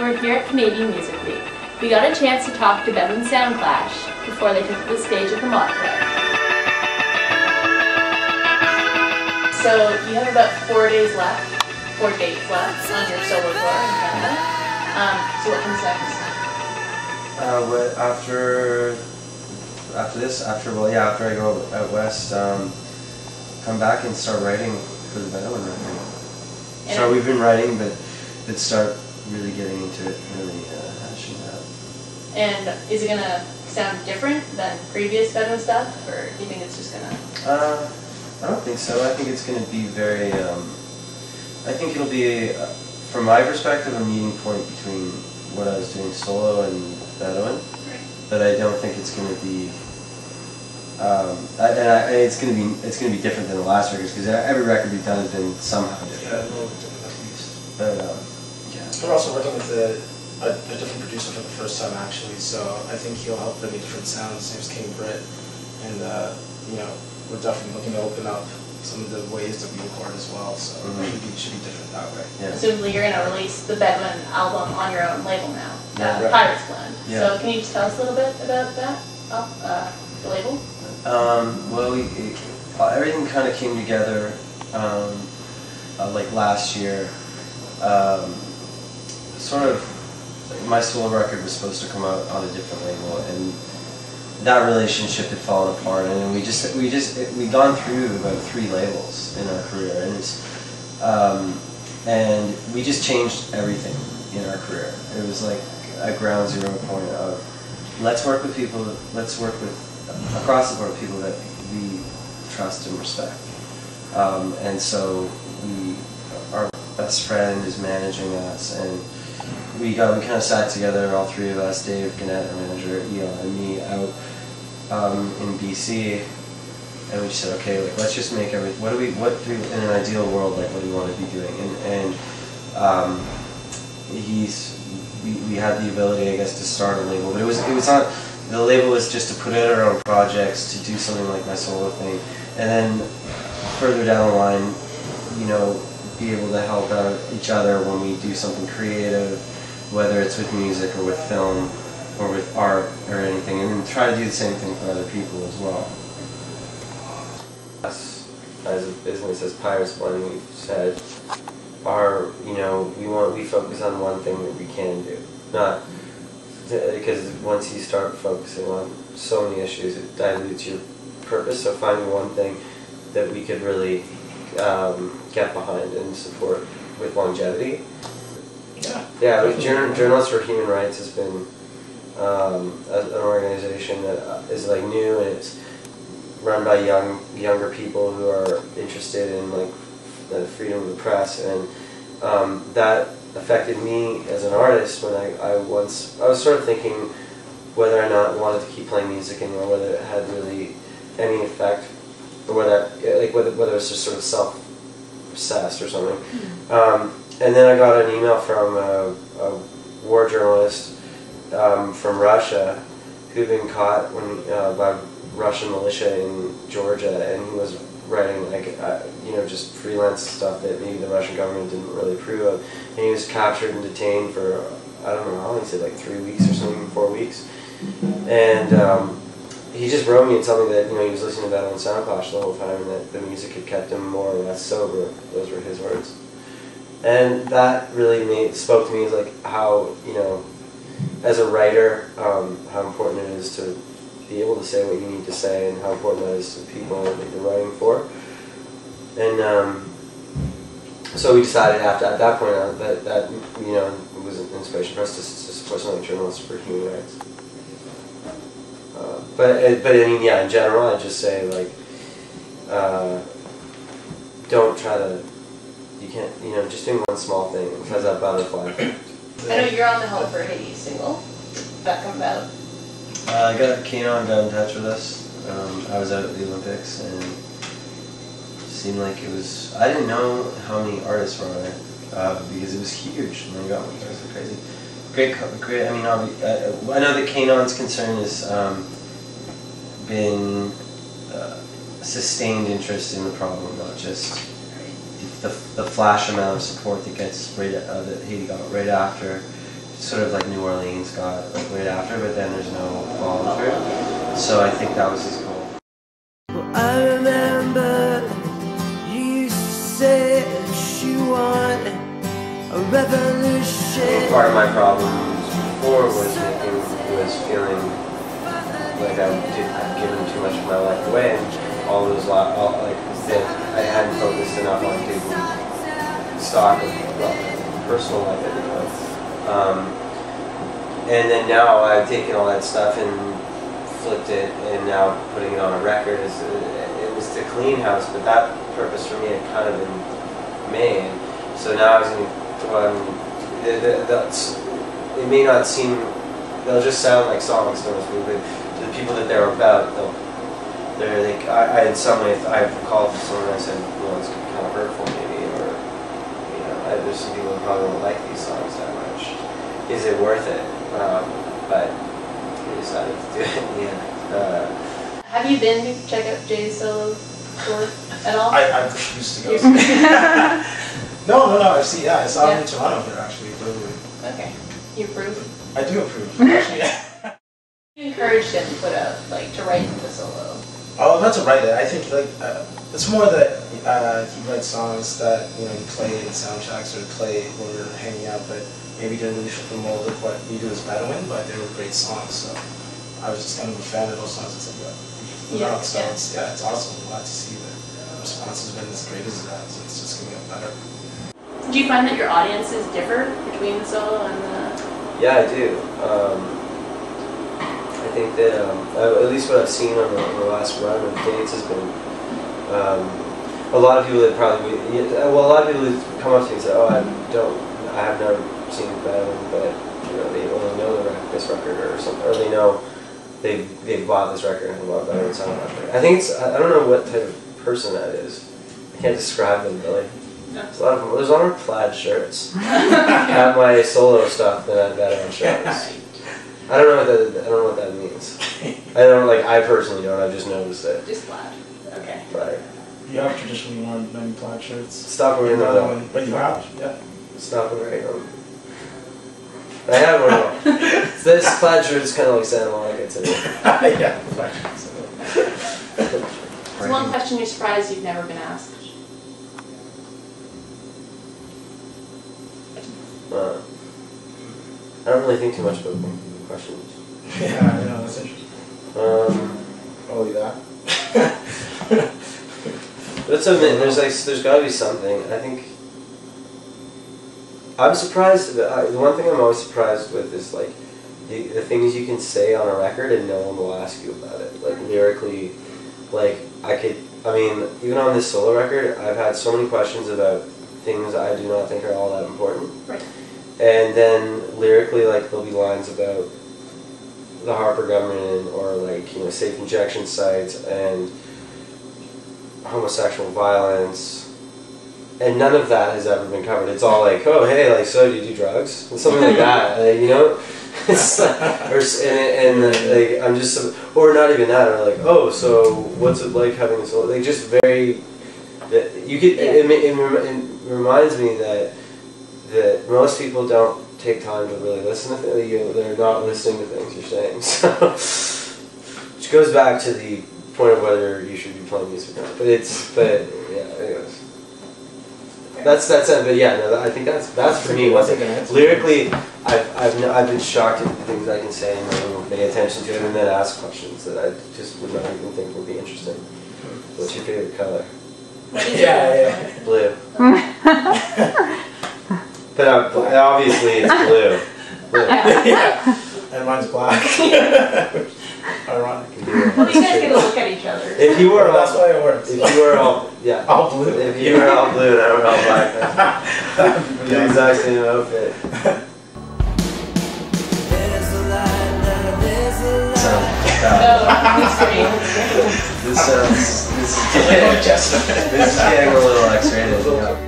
we're here at Canadian Music Week. We got a chance to talk to Bedouin Soundclash before they took the stage at the Montclair. So you have about 4 days left, 4 dates left on your solo tour in Canada. So what comes next? After I go out west, come back and start writing for the Bedouin record. So we've been writing, but start really getting into it, really hashing it out. And is it gonna sound different than previous Bedouin stuff, or do you think it's just gonna? I don't think so. I think it's going to be very. I think it'll be, from my perspective, a meeting point between what I was doing solo and Bedouin. But I don't think it's going to be. It's going to be different than the last records, because every record we've done has been somehow different. Yeah, a little bit different at least. But yeah. We're also working with a different producer for the first time actually, so I think he'll help bring a different sound. His name's King Britt, and we're definitely looking to open up some of the ways that we record as well. So it should be different that way. Yeah. Assumably you're going to release the Bedouin album on your own label now, right. Pirates Blend. Yeah. So can you just tell us a little bit about that, the label? Well, everything kind of came together like last year. Sort of, my solo record was supposed to come out on a different label, and that relationship had fallen apart. And we'd gone through about 3 labels in our career, and we just changed everything in our career. It was like a ground zero point of let's work with across the board people that we trust and respect. And so our best friend is managing us, and we kind of sat together, all 3 of us, Dave, Gannett, our manager, Elon, and me, out in BC, and we just said, okay, like, let's just make everything. In an ideal world, like, what do we want to be doing? And we had the ability, I guess, to start a label, but it was not. The label was just to put out our own projects, to do something like my solo thing, and then further down the line, be able to help out each other when we do something creative, whether it's with music or with film or with art or anything, and then try to do the same thing for other people as well. Us, as a business, as Pirates Blend, we've said, we focus on one thing that we can do, not. Because once you start focusing on so many issues, it dilutes your purpose. So finding one thing that we could really get behind and support with longevity. Yeah. Journalists for Human Rights has been an organization that is like new, and it's run by younger people who are interested in like the freedom of the press, and that affected me as an artist when I was sort of thinking whether or not I wanted to keep playing music anymore, whether it had really any effect, or whether it was just sort of self-obsessed or something. And then I got an email from a war journalist from Russia who'd been caught by Russian militia in Georgia, and he was writing just freelance stuff that maybe the Russian government didn't really approve of, and he was captured and detained for, I don't know how long, he said like 3 weeks or something, 4 weeks, and he just wrote me and told me that he was listening to Bedouin Soundclash the whole time, and that the music had kept him more or less sober. Those were his words, and that really spoke to me as like how as a writer, how important it is to be able to say what you need to say, and how important that is to people that you're writing for. And so we decided at that point that it was an inspiration for us to support something like Journalists for Human Rights. But I mean, yeah, in general, I just say like, don't try to. You can't. Just doing one small thing has that butterfly effect. I know you're on the Hell for Hades single. Did that come about? Kenon got in touch with us. I was out at the Olympics, and it seemed like it was. I didn't know how many artists were on it because it was huge. Oh my God, it was so crazy. Great. I mean, I know that Kenon's concern has been sustained interest in the problem, not just the flash amount of support that Haiti got right after sort of like New Orleans got like right after, but then there's no follow through. So I think that was his goal. Well, I remember you used to say that she wanted a revolution. Part of my problem before was feeling like I'd given too much of my life away, and all those like that I hadn't focused enough on taking stock of personal life anymore. And then now I've taken all that stuff and flipped it, and now putting it on a record it was to clean house, but that purpose for me had kind of been made. So now I was it may not seem, they'll just sound like songs to most people, but to the people that they're about, I in some way I've called for someone and I said, you know, it's kind of hurtful maybe, or you know, there's some people who probably don't like these songs that much. Is it worth it? But we decided to do it. Yeah. Have you been to check out Jay's solo tour at all? I refuse to go. No, I've seen. Yeah, I saw him in Toronto here actually. Literally. Okay, you approve? I do approve. Actually, yeah. You encouraged him to put out, like, to write the solo. Oh, not to write it. I think like it's more that he writes songs that you play in soundtracks or play when we're hanging out, but maybe didn't really fit the mold of what we do as Bedouin, but they were great songs. So I was just kind of a fan of those songs. It's like, yeah, it's awesome. I'm glad to see that the response has been as great as it has. It's just gonna get better. Do you find that your audiences differ between the solo and the? Yeah, I do. I think that at least what I've seen on the last run of dates has been a lot of people that probably a lot of people who come up to me and say, "Oh, I have never seen Bedouin, but you know they only know this record or something, or they know they've bought this record and bought Bedouin Soundclash." I think I don't know what type of person that is. I can't describe them really. There's a lot of plaid shirts at my solo stuff than at Bedouin shows. I don't know what that means. I personally don't. I've just noticed it. Just plaid. Okay. Right. You have traditionally worn many plaid shirts. Stop wearing them. But you have, yeah. Stop wearing them. I have one of them. This plaid shirt is kind of like Santa Monica to me. Yeah, plaid shirts. What's one question you're surprised you've never been asked? I don't really think too much about questions. Yeah, I know, that's interesting. Only that. Let's admit, there's got to be something. I think I'm surprised. The one thing I'm always surprised with is like the things you can say on a record and no one will ask you about it. Like lyrically, like I mean, even on this solo record, I've had so many questions about things I do not think are all that important. Right. And then lyrically, like there'll be lines about the Harper government or like safe injection sites and homosexual violence, and none of that has ever been covered. It's all like, oh hey, like so do you do drugs and something like that, It's like, I'm just, or not even that, or like, oh, so what's it like having this? Like just very, you could. It reminds me that most people don't take time to really listen to things. They're not listening to things you're saying. So, which goes back to the point of whether you should be playing music or not. But yeah, anyways. That's it. But yeah, no, I think that's for me. Lyrically, I've been shocked at the things I can say and no one will pay attention to it, and then ask questions that I just would not even think would be interesting. What's your favorite color? Yeah. Blue. But obviously it's blue. Yeah. And mine's black. Ironic. Well, you guys get to look at each other. If you were that's why it works. If you were all all blue. If you were all blue and I were all black, the exact same outfit. This is getting a little X-rated.